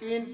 3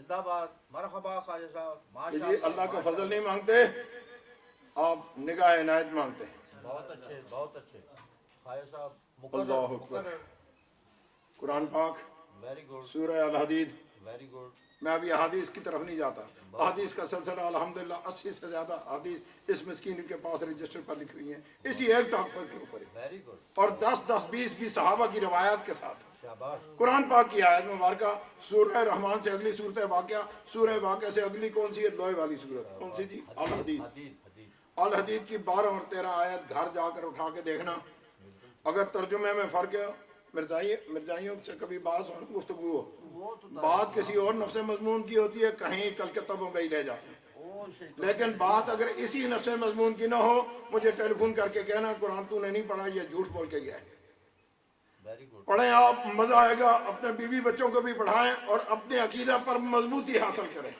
زندہ باد، مرحبا خواجہ صاحب، کہ ماشاء جی اللہ کا فضل نہیں مانگتے، آپ نگاہ عنایت مانگتے ہیں۔ بہت اچھے، بہت اچھے خواجہ صاحب، اللہ اکبر۔ قرآن پاک ویری گڈ، سورہ الحدید، ویری گڈ، میں ابھی احادیث کی طرف نہیں جاتا، احادیث کا سلسلہ الحمدللہ 80 سے زیادہ احادیث اس مسکین کے پاس رجسٹر پر لکھی ہوئی ہیں، اسی ایک ٹاپک کے اوپر ہے، ویری گڈ، اور 10-10 20 صحابہ کی روایات کے ساتھ۔ شاباش، قرآن پاک کی آیت مبارکہ سورہ رحمان سے اگلی صورت واقعہ، سورہ واقعہ سے اگلی کون سی ہے؟ لوہے والی صورت، کون سی جی؟ الحدید۔ حدید، حدید، الحدید کی 12 اور 13 آیت گھر جا کر اٹھا کے دیکھنا، اگر ترجمے میں فرق ہے، مرزائیوں سے کبھی گفتگو ہو، بات کسی اور نفس مضمون کی ہوتی ہے، کہیں کلکتہ بمبئی لے جاتے ہیں، لیکن بات اگر اسی نفس مضمون کی نہ ہو، مجھے ٹیلی فون کر کے کہنا قرآن تو نے نہیں پڑھا، یہ جھوٹ بول کے گیا ہے۔ پڑھیں آپ، مزہ آئے گا، اپنے بیوی بچوں کو بھی پڑھائیں اور اپنے عقیدہ پر مضبوطی حاصل کریں۔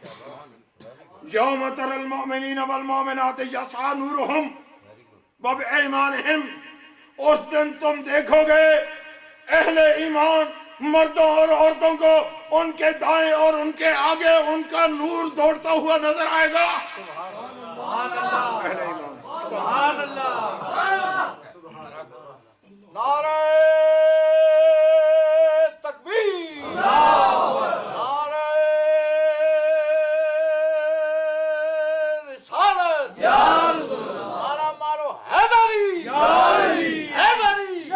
یوم تری المؤمنین والمؤمنات یسعی نورہم بایمانہم، اس دن تم دیکھو گے اہل ایمان مردوں اور عورتوں کو ان کے دائیں اور ان کے آگے ان کا نور دوڑتا ہوا نظر آئے گا۔ اہل ایمان، سبحان اللہ، نعرہ تکبیر، نعرہ رسالت، نعرہ مارو حیدری، حیدری،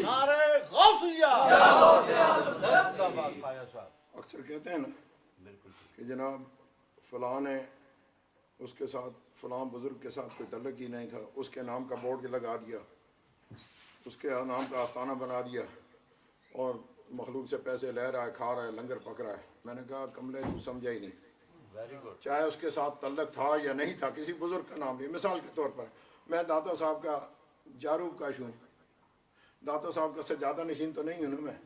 نعرہ غوثیہ، زندہ باد خواجہ صاحب۔ اکثر کہتے ہیں نا کہ جناب فلاں نے اس کے ساتھ، فلاں بزرگ کے ساتھ کوئی تعلق ہی نہیں تھا، اس کے نام کا بورڈ لگا دیا، اس کے نام کا آستانہ بنا دیا اور مخلوق سے پیسے لے رہا ہے، کھا رہا ہے، لنگر پک رہا ہے۔ میں نے کہا کملے تو سمجھا ہی نہیں، چاہے اس کے ساتھ تعلق تھا یا نہیں تھا، کسی بزرگ کا نام لیا۔ مثال کے طور پر میں داتا صاحب کا جاروب کاش ہوں، داتا صاحب کا سجادہ نشین تو نہیں ہوں میں،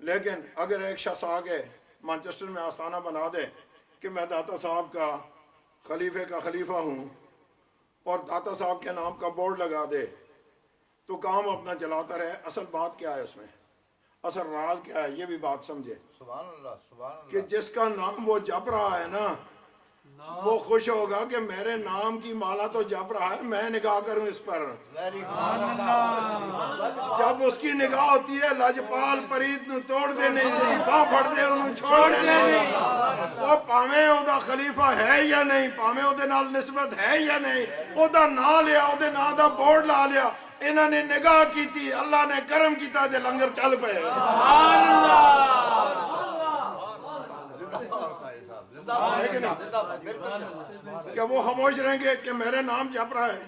لیکن اگر ایک شخص آگے مانچسٹر میں آستانہ بنا دے کہ میں داتا صاحب کا خلیفے کا خلیفہ ہوں اور داتا صاحب کے نام کا بورڈ لگا دے تو کام اپنا چلاتا رہے، اصل بات کیا ہے اس میں، اصل راز کیا ہے، یہ بھی بات سمجھے سبحان اللہ، سبحان اللہ، کہ جس کا نام وہ جپ رہا ہے نا وہ خوش ہوگا کہ میرے نام کی مالا تو جپ رہا ہے، میں نگاہ کروں اس پر۔ جب اس کی نگاہ ہوتی ہے لاجپال پرید نو توڑ دینے جی باں پھڑ دے انہوں چھوڑ دینے، وہ پاویں او دا خلیفہ ہے یا نہیں، پاویں او دے نال نسبت ہے یا نہیں، او دا نا لیا، او دے نا دا بورڈ لا لیا، انہوں نے نگاہ کی تھی، اللہ نے کرم کیتا دے لنگر چل پئے۔ کہ وہ خاموش رہیں گے کہ میرے نام جپ رہا ہے،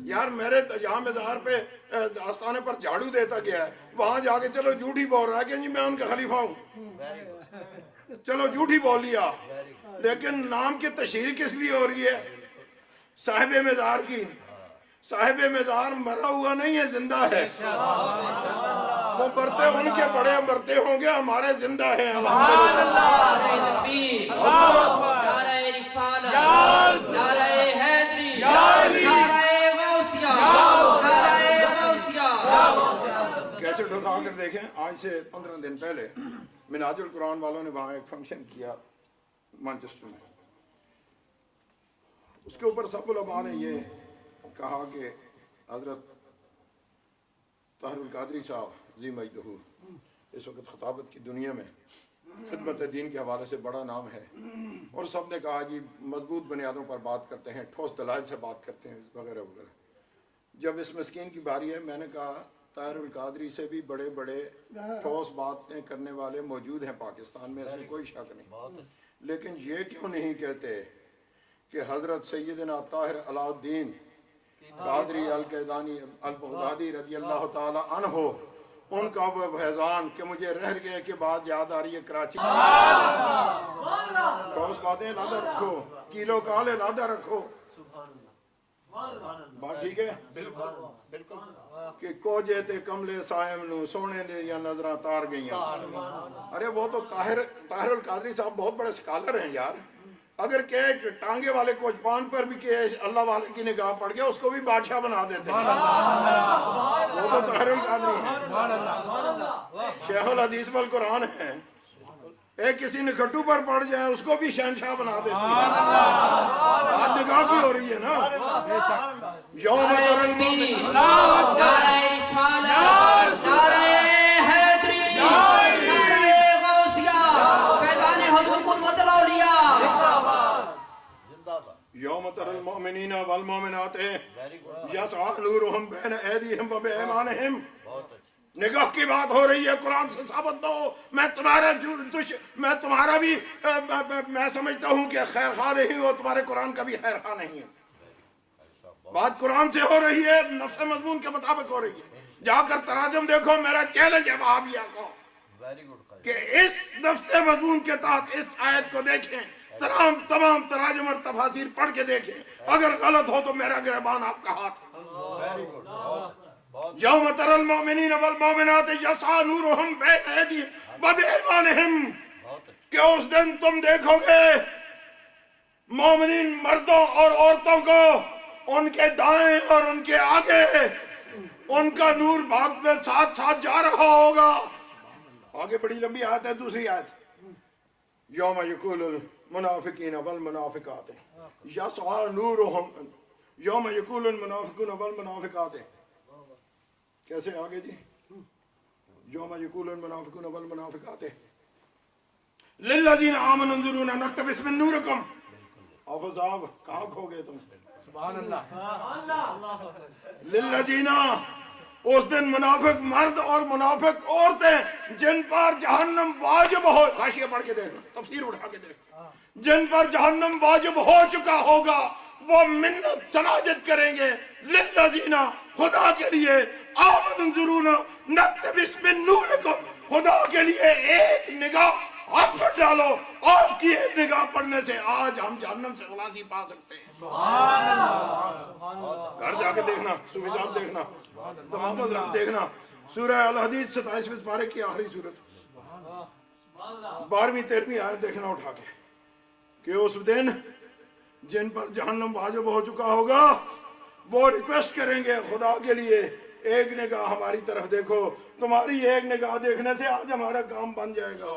یار میرے جہاں مزار پہ آستانے پر جھاڑو دیتا گیا ہے، وہاں جا کے چلو جھوٹی بول رہا ہے کہ جی میں ان کا خلیفہ ہوں، چلو جھوٹی بول لیا، لیکن نام کی تشہیر کس لیے ہو رہی ہے؟ صاحب مزار کی۔ صاحب مزار مرا ہوا نہیں ہے، زندہ ہے، وہ مرتے ان کے بڑے مرتے ہوں گے، ہمارے زندہ ہیں۔ نعرہ تکبیر، نعرہ رسالت، نعرہ حیدری، نعرہ غوثیہ، نعرہ غوثیہ۔ کیسٹ اٹھا کر دیکھیں، آج سے 15 دن پہلے مناج القرآن والوں نے وہاں ایک فنکشن کیا مانچسٹر میں، اس کے اوپر سب علماء نے یہ کہا کہ حضرت طاہر القادری صاحب ذی مجدہ اس وقت خطابت کی دنیا میں خدمت دین کے حوالے سے بڑا نام ہے، اور سب نے کہا جی مضبوط بنیادوں پر بات کرتے ہیں، ٹھوس دلائل سے بات کرتے ہیں وغیرہ وغیرہ۔ جب اس مسکین کی باری ہے، میں نے کہا طاہر القادری سے بھی بڑے بڑے ٹھوس باتیں کرنے والے موجود ہیں پاکستان میں، اس میں کوئی شک نہیں، لیکن یہ کیوں نہیں کہتے کہ حضرت سیدنا طاہر علاء الدین قادری القیدانی البغدادی رضی اللہ تعالی عنہ، ان کا وہ فیضان کہ مجھے رہ گئے کے بعد یاد آ رہی ہے کراچی، ٹھوس باتیں لادہ رکھو، کیلو کالے لادہ رکھو، بات ٹھیک ہے؟ بالکل کہ کوجے تے کملے سائم نو سونے دے یا نظرہ تار گئیاں۔ ارے وہ تو طاہر القادری صاحب بہت بڑے سکالر ہیں یار، اگر کہ ایک ٹانگے والے کوچپان پر بھی کہ اللہ والے کی نگاہ پڑ گیا اس کو بھی بادشاہ بنا دیتے ہیں، وہ تو طاہر القادری ہیں، شیخ الحدیث والقرآن ہیں، ایک کسی نکھٹو پر پڑ جائے اس کو بھی شہنشاہ بنا دیتے ہیں. بات نگاہ کی ہو رہی ہے نا. یوم نعرہ ترل تکبیر، نعرہ رسالت، نعرہ حیدری، نعرہ غوثیہ، فیضان حضور قدوۃ الاولیاء. زندہ باد. یوم ترل المؤمنین والمؤمنات ویری گڈ. یسعی نورہم بین ایدیہم و بایمانہم. بہت اچھا. نگاہ کی بات ہو رہی ہے. قرآن سے ثابت دو. میں تمہارا بھی میں سمجھتا ہوں کہ خیر خواہ نہیں ہو, تمہارے قرآن کا بھی خیر خواہ نہیں ہے. بات قرآن سے ہو رہی ہے, نفس مضمون کے مطابق ہو رہی ہے. جا کر تراجم دیکھو. میرا چیلنج ہے وہابیہ کو ویری گڈ. کہ اس نفس مضمون کے تحت اس آیت کو دیکھیں, تمام تراجم اور تفاسیر پڑھ کے دیکھیں. اگر غلط ہو تو میرا گریبان آپ کا ہاتھ ہے. Very good. بہت بہت. یوم تری المؤمنین والمؤمنات یسعی نورہم بین ایدیہم و بایمانہم. کہ اس دن تم دیکھو گے مومنین مردوں اور عورتوں کو ان کے دائیں اور ان کے آگے ان کا نور بھاگتے ساتھ ساتھ جا رہا ہوگا. آگے بڑی لمبی آیت ہے. دوسری آیت, یوم یقول المنافقین والمنافقات یسعی نورہم. یوم یقول المنافقون والمنافقات کیسے آگے جی؟ یوم یقول المنافقون والمنافقات للذین آمنوا انظرونا نقتبس من نورکم. حافظ صاحب کہاں کھو گئے تم؟ سبحان اللہ. للذین, اس دن منافق مرد اور منافق عورتیں جن پر جہنم واجب ہو, حاشیہ پڑھ کے دیکھنا, تفسیر اٹھا کے دیکھنا, جن پر جہنم واجب ہو چکا ہوگا وہ منت سناجت کریں گے. للذین, خدا کے لیے, آمنوا انظرونا نقتبس من نورکم, خدا کے لیے ایک نگاہ آپ پر ڈالو. آپ کی ایک نگاہ پڑھنے سے آج ہم جہنم سے خلاصی پا سکتے ہیں. گھر جا کے دیکھنا, صوفی صاحب دیکھنا, تمام حضرات دیکھنا, سورہ الحدید 27ویں پارے کی آخری سورت 12ویں 13ویں آیت دیکھنا اٹھا کے, کہ اس دن جن پر جہنم واجب ہو چکا ہوگا وہ ریکویسٹ کریں گے خدا کے لیے ایک نگاہ ہماری طرف دیکھو. تمہاری ایک نگاہ دیکھنے سے آج ہمارا کام بن جائے گا.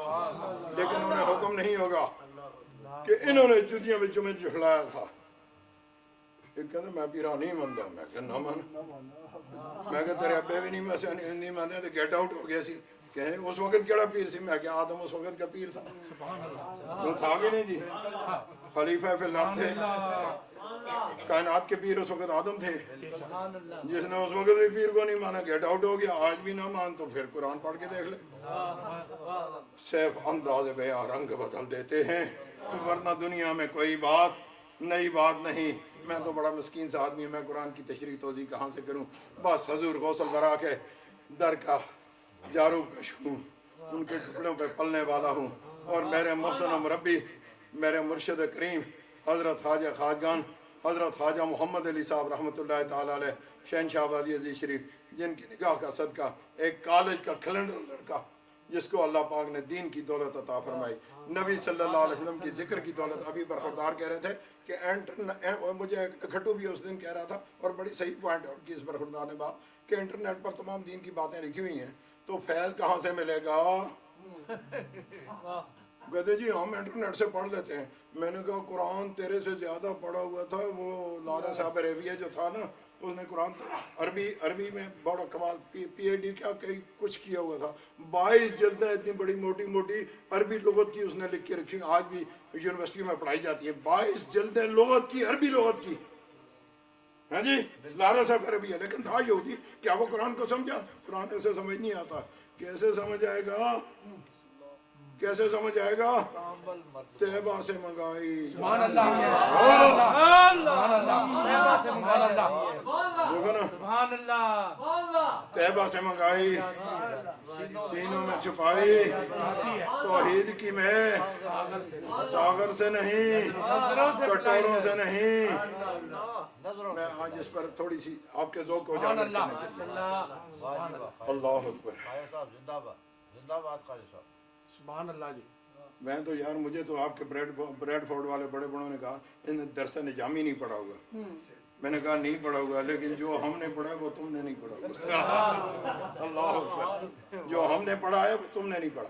لیکن انہیں حکم نہیں ہوگا کہ انہوں نے جدیاں بچوں میں جھلایا تھا. ایک کہتے میں پیرا نہیں مانتا. میں کہ نہ مان, میں کہ تیرے ابے بھی نہیں مانتے تو گیٹ آؤٹ ہو گیا سی. کہ اس وقت کیڑا پیر سی؟ میں کہ آدم اس وقت کا پیر تھا. وہ تھا کہ نہیں جی؟ خلیفہ فی الارض تھے, کائنات کے پیر اس وقت آدم تھے. جس نے اس وقت بھی پیر کو نہیں مانا گیٹ آؤٹ ہو گیا. آج بھی نہ مان تو پھر قرآن پڑھ کے دیکھ لے. صرف انداز بیان رنگ بدل دیتے ہیں, ورنہ دنیا میں کوئی بات نئی بات نہیں. میں تو بڑا مسکین سا آدمی ہوں, میں قرآن کی تشریح توضیح کہاں سے کروں؟ بس حضور غوث الورا کے در کا جارو کش ہوں, ان کے ٹکڑوں پہ پلنے والا ہوں. اور میرے محسن و مربی, میرے مرشد کریم حضرت خواجہ خواجگان حضرت خواجہ محمد علی صاحب رحمۃ اللہ تعالیٰ علیہ شہنشاہ آبادی عزیز شریف, جن کی نگاہ کا صدقہ ایک کالج کا کیلنڈر لڑکا جس کو اللہ پاک نے دین کی دولت عطا فرمائی, نبی صلی اللہ علیہ وسلم کی ذکر کی دولت. ابھی برخوردار کہہ رہے تھے کہ مجھے کھٹو بھی اس دن کہہ رہا تھا, اور بڑی صحیح پوائنٹ کی اس برخوردار نے بات, کہ انٹرنیٹ پر تمام دین کی باتیں لکھی ہوئی ہیں, تو فیض کہاں سے ملے گا؟ کہتے جی ہم انٹرنیٹ سے پڑھ لیتے ہیں. میں نے کہا قرآن تیرے سے زیادہ پڑھا ہوا تھا وہ لارا صاحب ریویہ جو تھا نا, اس نے قرآن عربی میں بڑا کمال پی ایچ ڈی کیا کچھ کیا ہوا تھا. 22 جلدیں اتنی بڑی موٹی موٹی عربی لغت کی اس نے لکھ کے رکھی, آج بھی یونیورسٹی میں پڑھائی جاتی ہے. 22 جلدیں لغت کی, عربی لغت کی. ہاں جی, لارا صاحب عربی ہے, لیکن تھا یہودی. کیا وہ قرآن کو سمجھا؟ قرآن ایسے سمجھ نہیں آتا. کیسے سمجھ آئے گا؟ کیسے سمجھ آئے گا؟ طیبہ سے منگائی. سبحان اللہ. سبحان اللہ. طیبہ سے منگائی, سینوں میں چھپائی, توحید کی میں ساغر سے نہیں, کٹوروں سے نہیں. میں آج اس پر تھوڑی سی آپ کے ذوق کو اجاگر کرنے کے لیے. اللہ اکبر. زندہ باد. زندہ باد قاضی صاحب. سبحان اللہ جی. میں تو یار, مجھے تو آپ کے بریڈ فورڈ والے بڑے بڑوں نے کہا انہیں درس نجامی نہیں پڑھا ہوگا. میں نے کہا نہیں پڑھا ہوگا, لیکن جو ہم نے پڑھا وہ تم نے نہیں پڑھا ہوگا. اللہ اکبر. جو ہم نے پڑھا ہے وہ تم نے نہیں پڑھا.